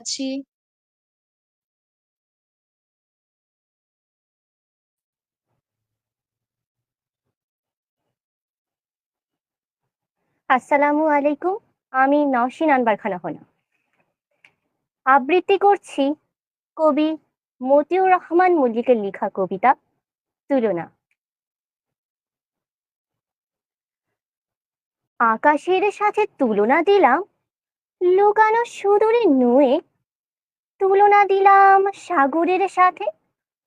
আছি। আসসালামু আলাইকুম। আমি নওশিন আনবার খান হনা। আবৃত্তি করছি কবি মতিউর রহমান মল্লিকের লেখা কবিতা তুলনা। আকাশের সাথে তুলনা দিলাম লুকানো সুদূরে নুয়ে, তুলনা দিলাম সাগরের সাথে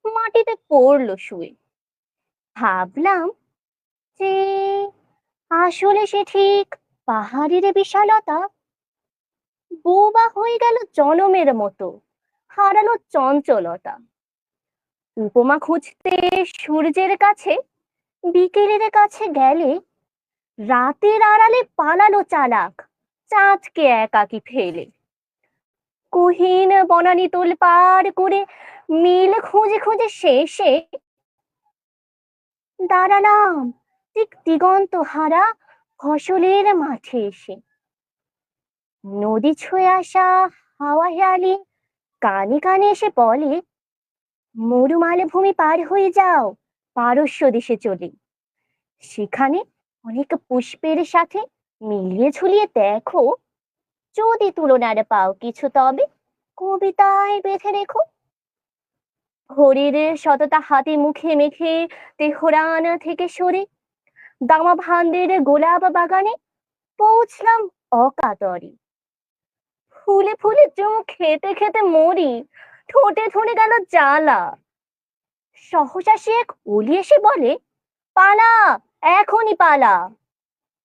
মাটিতে পড়লো শুয়ে। ভাবলাম যে আসলে সে ঠিক পাহাড়ের বিশালতা, বোবা হয়ে গেল জনমের মতো, হারালো চঞ্চলতা। উপমা খুঁজতে সূর্যের কাছে বিকেলের কাছে গেলে, রাতের আড়ালে পালালো চালাক চাঁদকে একাকি ফেলে। কহিন বনানী তোল পার করে মিল খুঁজে খুঁজে শেষে দাঁড়ালাম ঠিক দিগন্ত হারা ফসলের মাঠে এসে। নদী ছুঁয়ে আসা হাওয়া হেয়ালি কানে কানে এসে বলে, মরুমালে ভূমি পার হয়ে যাও পারস্য দেশে চলে। সেখানে অনেক পুষ্পের সাথে মিলিয়ে ঝুলিয়ে দেখো, যদি তুলনার পাও কিছু তবে কবিতায় বেঁধে রেখো। ঘড়ির সততা হাতে মুখে মেখে তেহরান থেকে সরে দামা ভান্ডের গোলাপ বাগানে পৌঁছলাম অকাতরে। ফুলে ফুলে চুমু খেতে খেতে মরি, ঠোঁটে ধরে গেল জ্বালা। সহসা সে এক ওলি এসে বলে, পালা, এখনই পালা।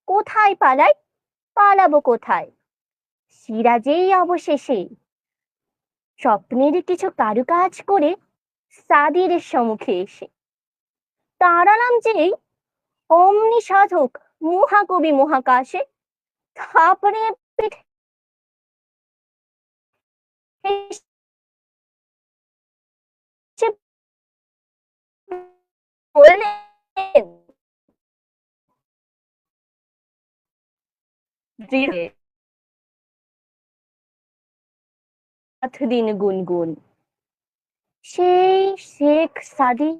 কোথায় পালাই? পালাবো কোথায়? সিরাজেই অবশেষে স্বপ্নের কিছু কারুকাজ করে সাদির সম্মুখে এসে দাঁড়ালাম যেই, অমনি সাধক মহাকবি মহাকাশে থাপড়ে পিঠে এসে বললেন, দৃঢ় দিন গুনগুন। সেই শেখ সাদি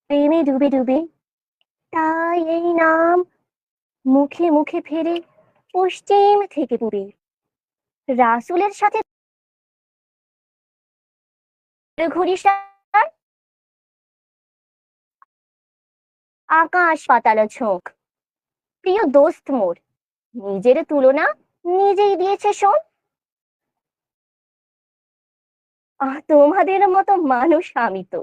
প্রেমে ডুবে ডুবে, তাই এই নাম মুখে মুখে ফেরে পশ্চিম থেকে পূবে। রাসূলের সাথে ঘুরিসার, আকাশ পাতাল ঝোঁক। প্রিয় দোস্ত মোর, নিজের তুলনা নিজেই দিয়েছে শোন। তোমাদের মতো মানুষ আমি তো।